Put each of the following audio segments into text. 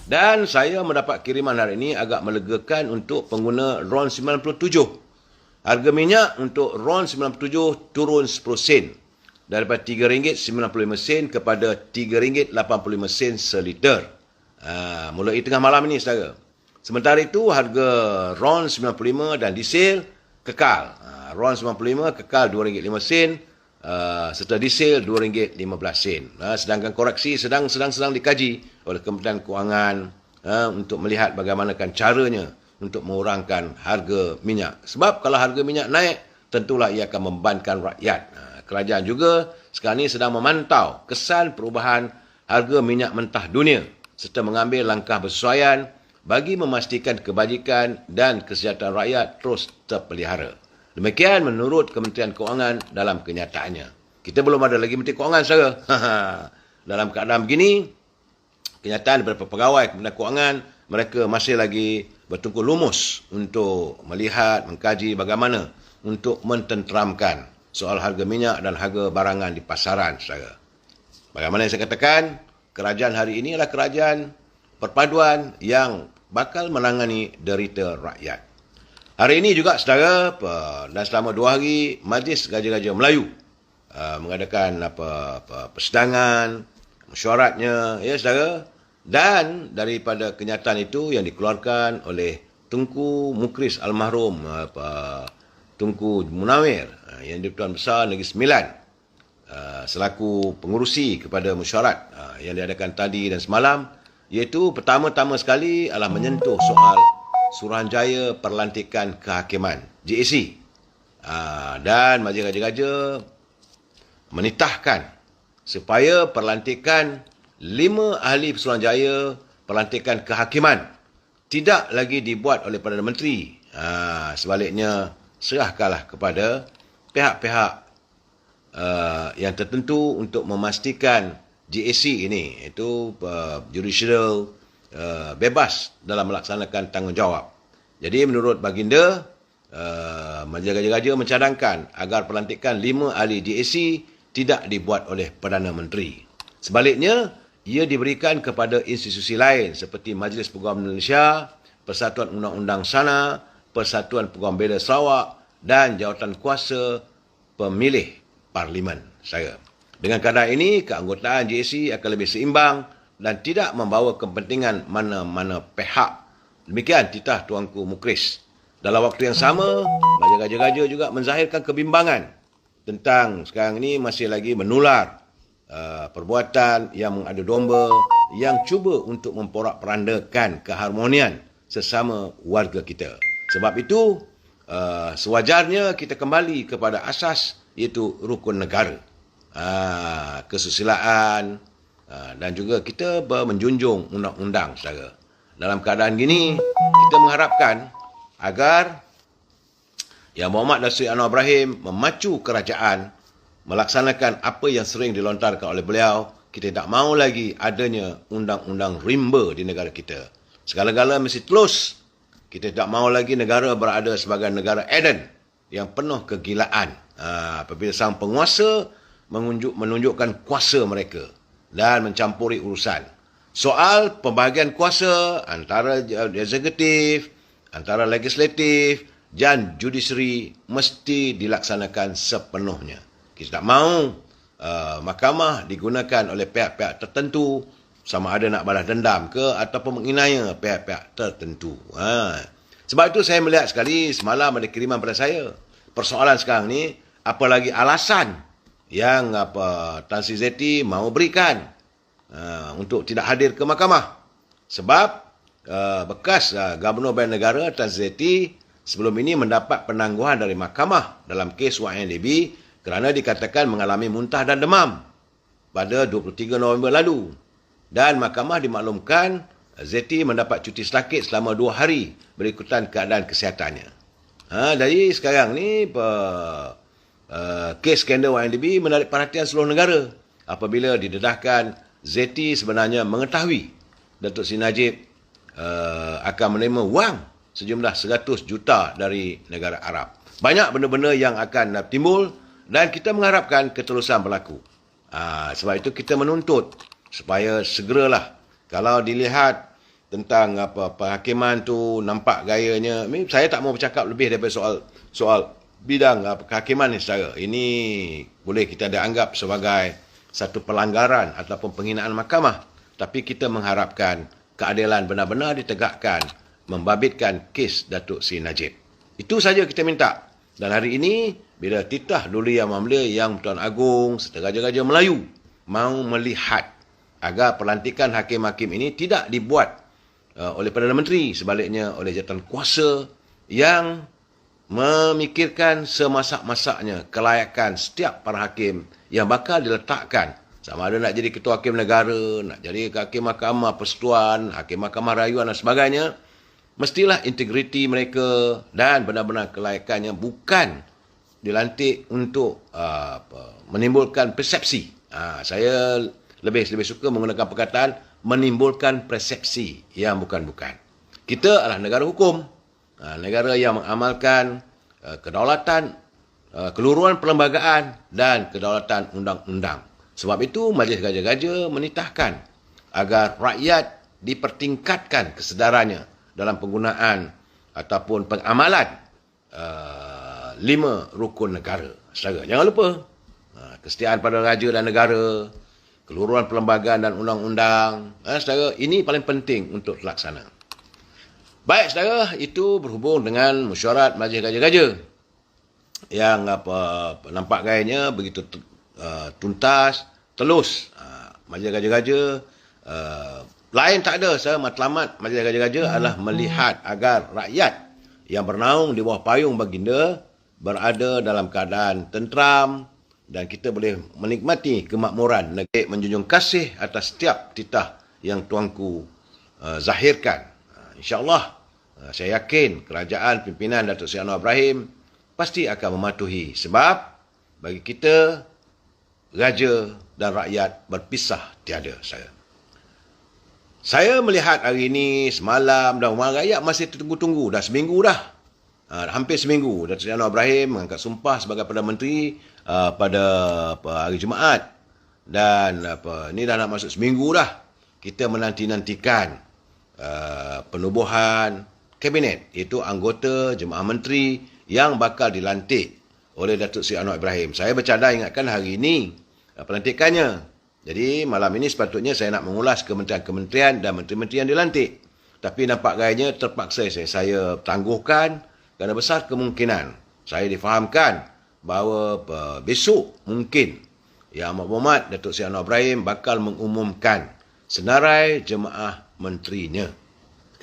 Dan saya mendapat kiriman hari ini agak melegakan untuk pengguna RON 97. Harga minyak untuk RON 97 turun 10 sen. Daripada RM3.95 kepada RM3.85 seliter. Mulai tengah malam ini, saudara. Sementara itu, harga RON 95 dan diesel kekal. RON 95 kekal RM2.05 serta diesel RM2.15. Sedangkan koreksi sedang dikaji oleh Kementerian Kewangan untuk melihat bagaimanakah caranya untuk mengurangkan harga minyak. Sebab kalau harga minyak naik, tentulah ia akan membebankan rakyat. Kerajaan juga sekarang ini sedang memantau kesan perubahan harga minyak mentah dunia serta mengambil langkah bersesuaian bagi memastikan kebajikan dan kesejahteraan rakyat terus terpelihara. Demikian menurut Kementerian Kewangan dalam kenyataannya. Kita belum ada lagi Menteri Kewangan, saudara. Dalam keadaan begini, kenyataan beberapa pegawai Kementerian Kewangan, mereka masih lagi bertungkus lumus untuk melihat, mengkaji bagaimana untuk mententeramkan soal harga minyak dan harga barangan di pasaran, saudara. Bagaimana yang saya katakan, kerajaan hari ini adalah kerajaan perpaduan yang bakal menangani derita rakyat. Hari ini juga, saudara, dan selama 2 hari, Majlis Raja-Raja Melayu mengadakan persidangan, mesyuaratnya, ya saudara. Dan daripada kenyataan itu yang dikeluarkan oleh Tunku Mukris Almarhum Tunku Munawir, yang Di-Pertuan Besar Negeri Sembilan, selaku pengurusi kepada mesyuarat yang diadakan tadi dan semalam, iaitu pertama-tama sekali adalah menyentuh soal Suruhanjaya Perlantikan Kehakiman, JAC. Dan Majlis Raja-Raja menitahkan supaya perlantikan 5 ahli Suruhanjaya Perlantikan Kehakiman tidak lagi dibuat oleh Perdana Menteri. Sebaliknya, serahkanlah kepada pihak-pihak yang tertentu untuk memastikan JAC ini, iaitu judicial, bebas dalam melaksanakan tanggungjawab. Jadi menurut Baginda, Majlis Raja-Raja mencadangkan agar pelantikan 5 ahli JAC tidak dibuat oleh Perdana Menteri. Sebaliknya, ia diberikan kepada institusi lain seperti Majlis Peguam Malaysia, Persatuan Undang-Undang Sana, Persatuan Peguam Bela Sarawak dan Jawatan Kuasa Pemilih Parlimen, saya. Dengan keadaan ini, keanggotaan JAC akan lebih seimbang dan tidak membawa kepentingan mana-mana pihak. Demikian titah Tuanku Mukris. Dalam waktu yang sama, Raja-Raja juga menzahirkan kebimbangan tentang sekarang ini masih lagi menular perbuatan yang mengadu domba yang cuba untuk memporak-perandakan keharmonian sesama warga kita. Sebab itu, sewajarnya kita kembali kepada asas, iaitu rukun negara, kesusilaan, dan juga kita menjunjung undang-undang, saudara. Dalam keadaan gini, kita mengharapkan agar Yang Muhammad Nasir Anwar Ibrahim memacu kerajaan melaksanakan apa yang sering dilontarkan oleh beliau. Kita tak mahu lagi adanya undang-undang rimba di negara kita. Segala-gala mesti terus. Kita tak mahu lagi negara berada sebagai negara Eden yang penuh kegilaan. Apabila sang penguasa menunjukkan kuasa mereka dan mencampuri urusan. Soal pembahagian kuasa antara eksekutif, antara legislatif dan judiciary mesti dilaksanakan sepenuhnya. Kita tak mahu mahkamah digunakan oleh pihak-pihak tertentu, sama ada nak balas dendam ke ataupun menginaya pihak-pihak tertentu. Sebab itu saya melihat sekali semalam ada kiriman pada saya. Persoalan sekarang ni, apalagi alasan yang Tan Sri Zeti mahu berikan untuk tidak hadir ke mahkamah. Sebab bekas Gubernur Bank Negara Tan Sri Zeti sebelum ini mendapat penangguhan dari mahkamah dalam kes YNDB kerana dikatakan mengalami muntah dan demam pada 23 November lalu. Dan mahkamah dimaklumkan Zeti mendapat cuti sakit selama 2 hari berikutan keadaan kesihatannya. Jadi sekarang ni kes skandal YNDB menarik perhatian seluruh negara apabila didedahkan Zeti sebenarnya mengetahui Datuk Seri Najib akan menerima wang sejumlah 100 juta dari negara Arab. Banyak benda-benda yang akan timbul dan kita mengharapkan keterusan berlaku. Sebab itu kita menuntut supaya segeralah, kalau dilihat tentang apa penghakiman tu nampak gayanya. Saya tak mau bercakap lebih daripada soal bidang kehakiman ni saudara. Ini boleh kita dianggap sebagai satu pelanggaran ataupun penghinaan mahkamah. Tapi kita mengharapkan keadilan benar-benar ditegakkan membabitkan kes Datuk Seri Najib. Itu saja kita minta. Dan hari ini bila titah Duli Yang Mulia Yang Tuan Agong serta Raja-Raja Melayu mahu melihat agar pelantikan hakim-hakim ini tidak dibuat oleh Perdana Menteri, sebaliknya oleh jawatan kuasa yang memikirkan semasak-masaknya kelayakan setiap para hakim yang bakal diletakkan. Sama ada nak jadi ketua hakim negara, nak jadi hakim mahkamah persekutuan, hakim mahkamah rayuan dan sebagainya, mestilah integriti mereka dan benar-benar kelayakannya bukan dilantik untuk menimbulkan persepsi. Saya lebih suka menggunakan perkataan menimbulkan persepsi yang bukan-bukan. Kita adalah negara hukum, negara yang mengamalkan kedaulatan, keluruhan perlembagaan dan kedaulatan undang-undang. Sebab itu Majlis Raja-Raja menitahkan agar rakyat dipertingkatkan kesedarannya dalam penggunaan ataupun pengamalan 5 rukun negara. Saudara, jangan lupa kesetiaan pada raja dan negara, keluruhan perlembagaan dan undang-undang. Saudara, ini paling penting untuk terlaksana. Baik saudara, itu berhubung dengan mesyuarat Majlis Raja-Raja yang nampak gayanya begitu tuntas, telus. Majlis Raja-Raja lain tak ada. Saya matlamat Majlis Raja-Raja adalah melihat agar rakyat yang bernaung di bawah payung baginda berada dalam keadaan tenteram dan kita boleh menikmati kemakmuran negeri, menjunjung kasih atas setiap titah yang tuanku zahirkan. InsyaAllah saya yakin kerajaan pimpinan Datuk Seri Anwar Ibrahim pasti akan mematuhi, sebab bagi kita raja dan rakyat berpisah tiada. Saya melihat hari ini, semalam, dan rumah rakyat masih tertunggu-tunggu. Dah seminggu dah. Hampir seminggu. Datuk Seri Anwar Ibrahim mengangkat sumpah sebagai Perdana Menteri pada hari Jumaat. Dan ni dah nak masuk seminggu dah. Kita menanti-nantikan penubuhan kabinet, iaitu anggota Jemaah Menteri yang bakal dilantik oleh Datuk Seri Anwar Ibrahim. Saya bercadang ingatkan hari ini pelantikannya. Jadi malam ini sepatutnya saya nak mengulas kementerian-kementerian dan menteri-menteri yang dilantik. Tapi nampak gayanya terpaksa saya tangguhkan kerana besar kemungkinan saya difahamkan bahawa besok mungkin Yang Amat Berhormat Datuk Seri Anwar Ibrahim bakal mengumumkan senarai jemaah menterinya.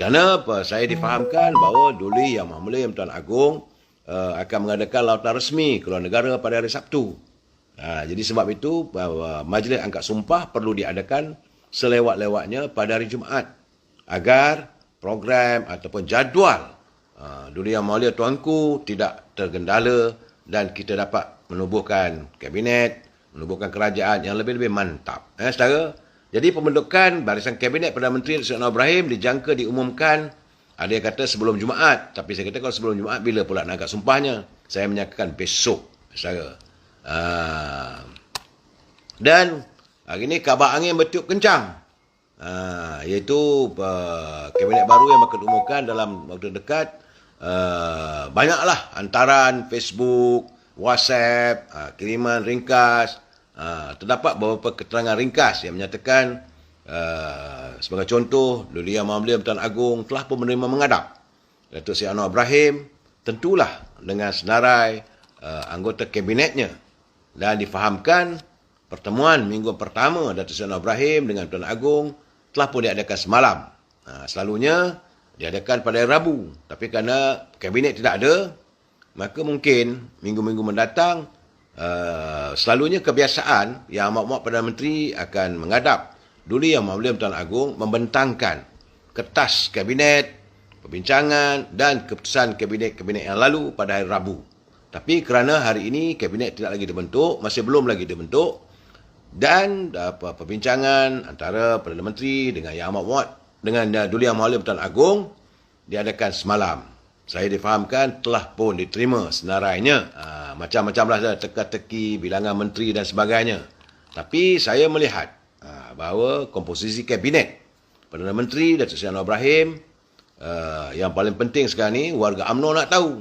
Kerana saya difahamkan bahawa Duli Yang Mulia Tuan Agong akan mengadakan lautan resmi keluar negara pada hari Sabtu. Jadi sebab itu majlis angkat sumpah perlu diadakan selewat-lewatnya pada hari Jumaat agar program ataupun jadual Duli Yang Mulia Tuanku tidak tergendala dan kita dapat menubuhkan kabinet, menubuhkan kerajaan yang lebih-lebih mantap. Saudara, jadi pembentukan barisan kabinet Perdana Menteri Datuk Seri Anwar Ibrahim dijangka diumumkan, ada yang kata sebelum Jumaat, tapi saya kata kalau sebelum Jumaat bila pula nak angkat sumpahnya? Saya menyatakan besok, saudara. Dan hari ini kabar angin bertiup kencang, iaitu kabinet baru yang bakal diumumkan dalam waktu dekat. Banyaklah hantaran Facebook, WhatsApp, kiriman ringkas. Terdapat beberapa keterangan ringkas yang menyatakan sebagai contoh, Duli Yang Mulia Tuan Agong telah pun menerima menghadap Datuk Seri Anwar Ibrahim, tentulah dengan senarai anggota kabinetnya. Dan difahamkan pertemuan minggu pertama Datuk Seri Anwar Ibrahim dengan Tuan Agong telah pun diadakan semalam. Selalunya diadakan pada hari Rabu. Tapi kerana kabinet tidak ada, maka mungkin minggu-minggu mendatang, selalunya kebiasaan Yang Amat Berhormat Perdana Menteri akan menghadap Duli Yang Mulia Tuan Agong membentangkan kertas kabinet, perbincangan dan keputusan kabinet-kabinet yang lalu pada hari Rabu. Tapi kerana hari ini kabinet tidak lagi dibentuk, masih belum lagi dibentuk, dan perbincangan antara Perdana Menteri dengan Yang Amat Berhormat dengan Duli Yang Mulia Tuan Agong diadakan semalam. Saya difahamkan telah pun diterima senarainya. Macam-macamlah teka-teki, bilangan menteri dan sebagainya. Tapi saya melihat bahawa komposisi kabinet Perdana Menteri Datuk Seri Anwar Ibrahim, yang paling penting sekarang ni, warga UMNO nak tahu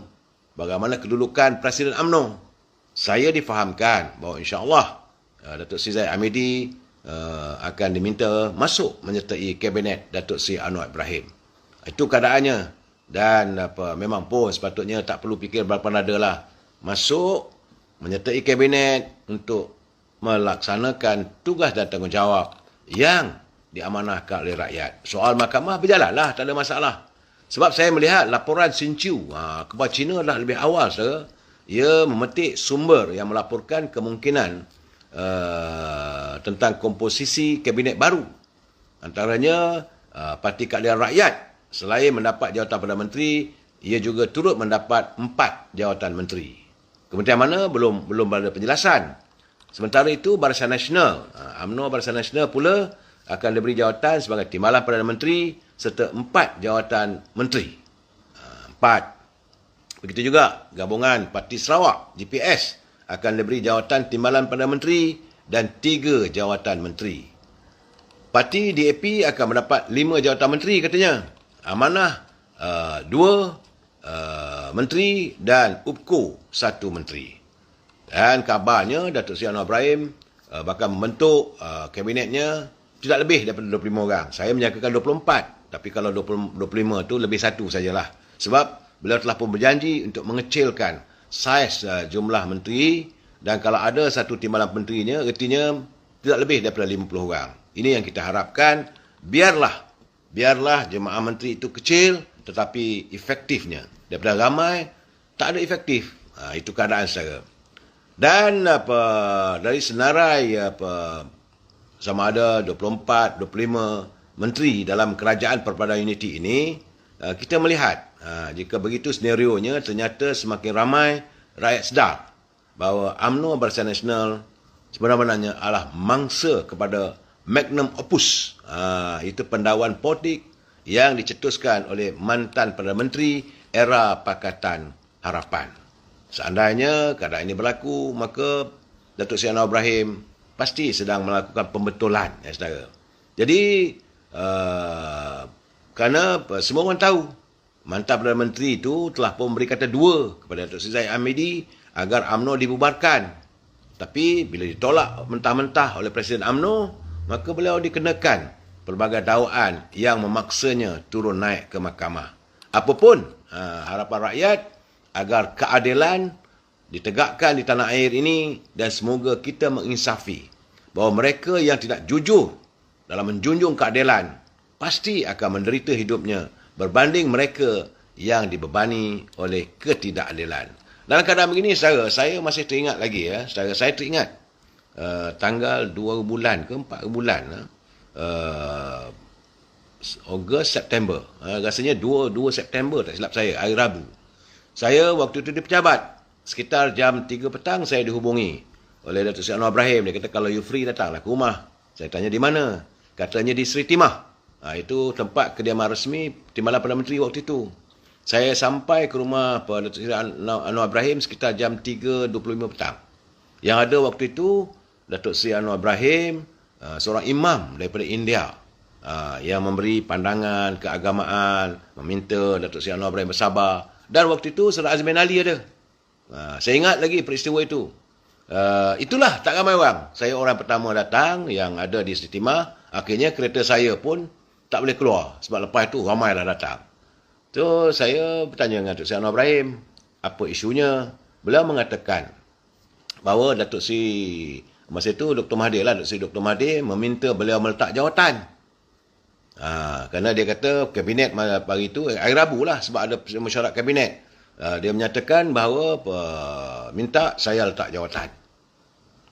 bagaimana kedudukan Presiden UMNO. Saya difahamkan bahawa insya-Allah Datuk Seri Zahid Hamidi akan diminta masuk menyertai Kabinet Datuk Seri Anwar Ibrahim. Itu keadaannya. Dan memang pun sepatutnya tak perlu fikir berapa nada lah. Masuk menyertai Kabinet untuk melaksanakan tugas dan tanggungjawab yang diamanahkan oleh rakyat. Soal mahkamah berjalanlah, tak ada masalah. Sebab saya melihat laporan Sinchiu kepada China dah lebih awal, saudara. Ia memetik sumber yang melaporkan kemungkinan tentang komposisi kabinet baru. Antaranya Parti Keadilan Rakyat, selain mendapat jawatan Perdana Menteri, ia juga turut mendapat 4 jawatan menteri. Kementerian mana belum ada penjelasan. Sementara itu Barisan Nasional, UMNO Barisan Nasional pula akan diberi jawatan sebagai Timbalan Perdana Menteri serta 4 jawatan menteri. 4. Begitu juga gabungan Parti Sarawak GPS akan diberi jawatan Timbalan Perdana Menteri dan 3 jawatan menteri. Parti DAP akan mendapat 5 jawatan menteri katanya. Amanah 2 menteri dan UPKO 1 menteri. Dan kabarnya Datuk Seri Anwar Ibrahim bakal membentuk kabinetnya tidak lebih daripada 25 orang. Saya menyangkakan 24. Tapi kalau 25 tu lebih 1 sajalah. Sebab beliau telah pun berjanji untuk mengecilkan saiz jumlah menteri. Dan kalau ada satu timbalan menterinya, artinya tidak lebih daripada 50 orang. Ini yang kita harapkan. Biarlah jemaah menteri itu kecil, tetapi efektifnya. Daripada ramai, tak ada efektif. Itu keadaan saya. Dan dari senarai sama ada 24, 25 menteri dalam kerajaan Persatuan Unity ini, kita melihat jika begitu senario-nya ternyata semakin ramai rakyat sedar bahawa UMNO Barisan Nasional sebenarnya adalah mangsa kepada magnum opus. Itu pendawan politik yang dicetuskan oleh mantan Perdana Menteri era Pakatan Harapan. Seandainya keadaan ini berlaku, maka Datuk Seri Anwar Ibrahim pasti sedang melakukan pembetulan, ya saudara. Jadi, kerana semua orang tahu, mantan Perdana Menteri itu telah pun memberi kata dua kepada Datuk Seri Zahid Hamidi agar UMNO dibubarkan. Tapi, bila ditolak mentah-mentah oleh Presiden UMNO, maka beliau dikenakan pelbagai dakwaan yang memaksanya turun naik ke mahkamah. Apapun harapan rakyat agar keadilan ditegakkan di tanah air ini dan semoga kita menginsafi bahawa mereka yang tidak jujur dalam menjunjung keadilan pasti akan menderita hidupnya berbanding mereka yang dibebani oleh ketidakadilan. Dalam keadaan begini, saya masih teringat lagi, saya teringat tanggal 2 bulan ke 4 bulan Ogos, September, rasanya 2 September tak silap saya, hari Rabu. Saya waktu itu di pejabat, sekitar jam 3 petang saya dihubungi oleh Datuk Seri Anwar Ibrahim. Dia kata, kalau you free datanglah ke rumah. Saya tanya di mana? Katanya di Seri Timah. Itu tempat kediaman resmi Timbalan Perdana Menteri waktu itu. Saya sampai ke rumah Datuk Seri Anwar Ibrahim sekitar jam 3.25 petang. Yang ada waktu itu, Datuk Seri Anwar Ibrahim, seorang imam daripada India, yang memberi pandangan keagamaan, meminta Datuk Seri Anwar Ibrahim bersabar. Dan waktu itu Saudara Azmin Ali ada. Saya ingat lagi peristiwa itu. Itulah tak ramai orang. Saya orang pertama datang yang ada di Seri Timah. Akhirnya kereta saya pun tak boleh keluar. Sebab lepas itu ramai dah datang. So, saya bertanya dengan Datuk Seri Anwar Ibrahim, apa isunya? Beliau mengatakan bahawa Datuk Seri, masa itu Dr. Mahathir lah, Datuk Seri Dr. Mahathir meminta beliau meletak jawatan. Kerana dia kata kabinet pagi itu, hari Rabu lah, sebab ada mesyuarat kabinet. Dia menyatakan bahawa minta saya letak jawatan.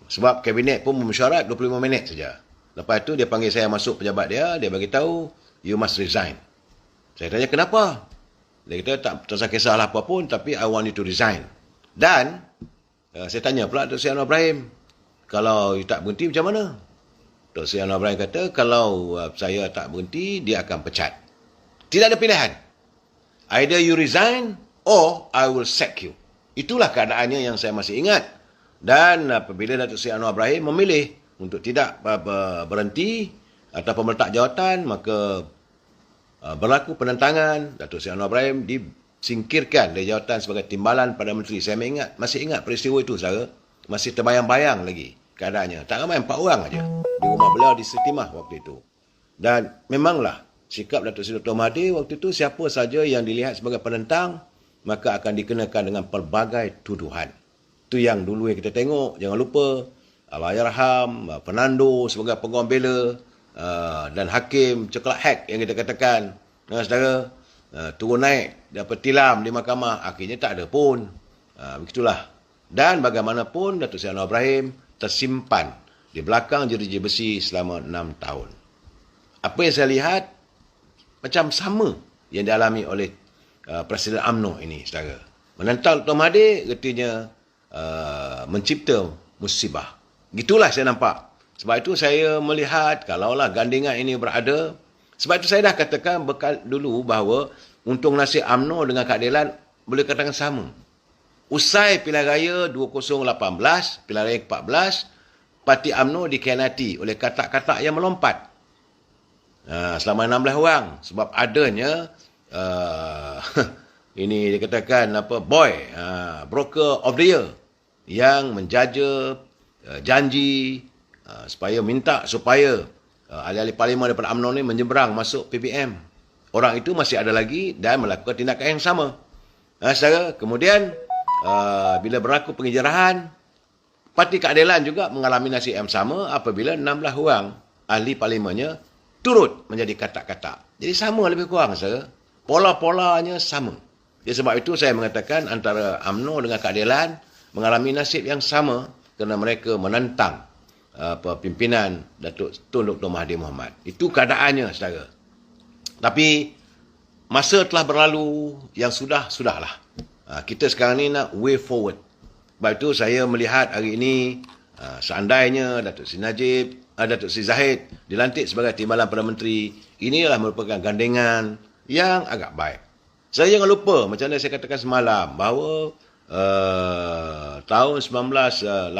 Sebab kabinet pun mesyuarat 25 minit saja. Lepas itu dia panggil saya masuk pejabat dia bagi tahu, you must resign. Saya tanya kenapa? Dia kata tak usah kisahlah apa pun, tapi I want you to resign. Dan saya tanya pula Dr. Seri Anwar Ibrahim, kalau you tak berhenti macam mana? Dr. Seri Anwar Ibrahim kata, kalau saya tak berhenti, dia akan pecat. Tidak ada pilihan. Either you resign or I will sack you. Itulah keadaannya yang saya masih ingat. Dan apabila Datuk Seri Anwar Ibrahim memilih untuk tidak berhenti, ataupun meletak jawatan, maka berlaku penentangan. Datuk Seri Anwar Ibrahim disingkirkan dari jawatan sebagai timbalan Perdana Menteri. Saya masih ingat peristiwa itu, saudara. Masih terbayang-bayang lagi keadaannya. Tak ramai 4 orang aja di rumah beliau di Seri Timah waktu itu. Dan memanglah sikap Datuk Seri Dr. Mahathir waktu itu, siapa saja yang dilihat sebagai penentang, maka akan dikenakan dengan pelbagai tuduhan. Itu yang dulu yang kita tengok. Jangan lupa Allahyarham Fernando sebagai peguam bela, dan Hakim Coklat Hack yang kita katakan, saudara, turun naik dapat tilam di mahkamah, akhirnya tak ada pun. Begitulah. Dan bagaimanapun Datuk Seri Anwar Ibrahim tersimpan di belakang jeruji besi selama 6 tahun. Apa yang saya lihat macam sama yang dialami oleh Presiden UMNO ini, saudara. Menentang Dr. Mahathir, katanya mencipta musibah. Gitulah saya nampak. Sebab itu saya melihat kalaulah gandengan ini berada, sebab itu saya dah katakan dulu bahawa untung nasib UMNO dengan keadilan boleh katakan sama. Usai pilihan raya 2018, pilihan raya ke-14, parti UMNO dikhianati oleh katak-katak yang melompat. Selama 16 orang. Sebab adanya, ini dikatakan boy, broker of the year, yang menjaja janji supaya ahli-ahli parlimen daripada UMNO ni menyeberang masuk PBM. Orang itu masih ada lagi dan melakukan tindakan yang sama. Saudara, kemudian bila berlaku penginjarahan, Parti Keadilan juga mengalami nasib yang sama apabila 16 orang ahli parlimennya turut menjadi katak-katak. Jadi sama lebih kurang, saudara. Pola-polanya sama. Jadi sebab itu saya mengatakan antara UMNO dengan Keadilan mengalami nasib yang sama kerana mereka menentang pimpinan Datuk Tun Dr. Mahathir Mohamad. Itu keadaannya, saudara. Tapi masa telah berlalu, yang sudahlah. Kita sekarang ni nak way forward. Sebab itu saya melihat hari ini seandainya Datuk Seri Najib, Datuk Seri Zahid dilantik sebagai timbalan Perdana Menteri, inilah merupakan gandengan yang agak baik. Saya jangan lupa, macam mana saya katakan semalam, bahawa tahun 1997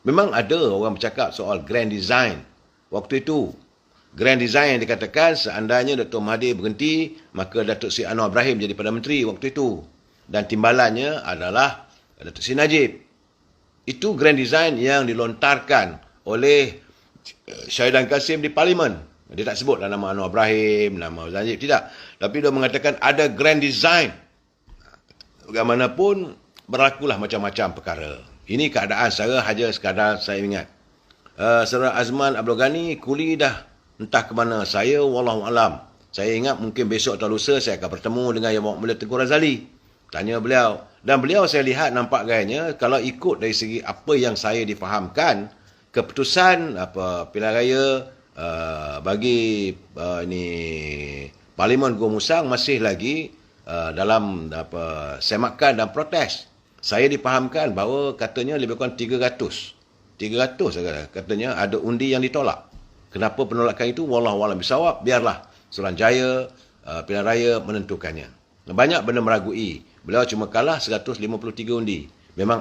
memang ada orang bercakap soal grand design. Waktu itu grand design yang dikatakan seandainya Dr. Mahathir berhenti, maka Datuk Seri Anwar Ibrahim jadi Perdana Menteri waktu itu. Dan timbalannya adalah Datuk Seri Najib. Itu grand design yang dilontarkan oleh Syahidan Kasim di Parlimen. Dia tak sebutlah nama Anwar Ibrahim, nama Najib, tidak. Tapi dia mengatakan ada grand design. Bagaimanapun, berlakulah macam-macam perkara. Ini keadaan sekadar saya ingat. Saudara Azman Abdul Ghani, kuli dah entah ke mana. Saya wallahualam. Saya ingat mungkin besok atau lusa saya akan bertemu dengan Yang Mulia Tengku Razali. Tanya beliau. Dan beliau saya lihat nampak gayanya, kalau ikut dari segi apa yang saya difahamkan, keputusan pilihan raya bagi Parlimen Gua Musang masih lagi dalam semakan dan protes. Saya difahamkan bahawa katanya lebih kurang 300 katanya ada undi yang ditolak. Kenapa penolakan itu? Wallahualam bisawab, biarlah Suruhanjaya pilihan raya menentukannya. Banyak benda meragui. Beliau cuma kalah 153 undi. Memang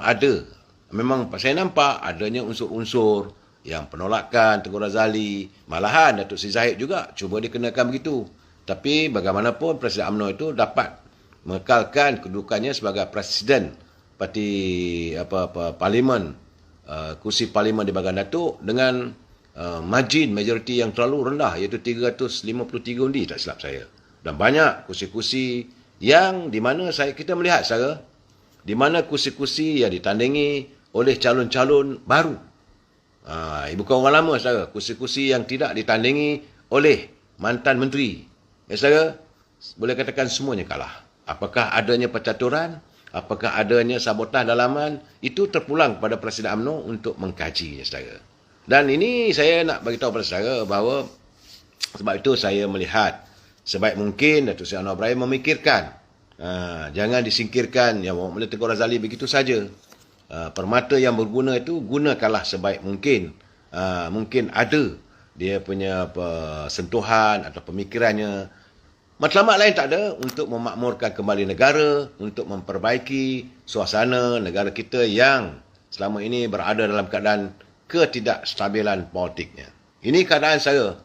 saya nampak adanya unsur-unsur yang penolakan Tengku Razali. Malahan Datuk Seri Zahid juga cuba dikenakan begitu. Tapi bagaimanapun Presiden UMNO itu dapat mengekalkan kedudukannya sebagai Presiden Parti Parlimen, kursi Parlimen di Bagan Datuk dengan margin majoriti yang terlalu rendah, iaitu 353 undi, tak silap saya. Dan banyak kursi-kursi yang di mana kita melihat, saudara, di mana kursi-kursi yang ditandingi oleh calon-calon baru. Bukan orang lama, saudara. Kursi-kursi yang tidak ditandingi oleh mantan menteri. Saudara, boleh katakan semuanya kalah. Apakah adanya percaturan? Apakah adanya sabotaj dalaman? Itu terpulang kepada Presiden UMNO untuk mengkajinya, saudara. Dan ini saya nak beritahu kepada saudara bahawa sebab itu saya melihat sebaik mungkin Datuk Seri Anwar Ibrahim memikirkan, jangan disingkirkan Yang Mulia Tengku Razali begitu saja. Permata yang berguna itu gunakanlah sebaik mungkin. Mungkin ada dia punya sentuhan atau pemikirannya. Matlamat lain tak ada untuk memakmurkan kembali negara, untuk memperbaiki suasana negara kita yang selama ini berada dalam keadaan ketidakstabilan politiknya. Ini keadaan saya.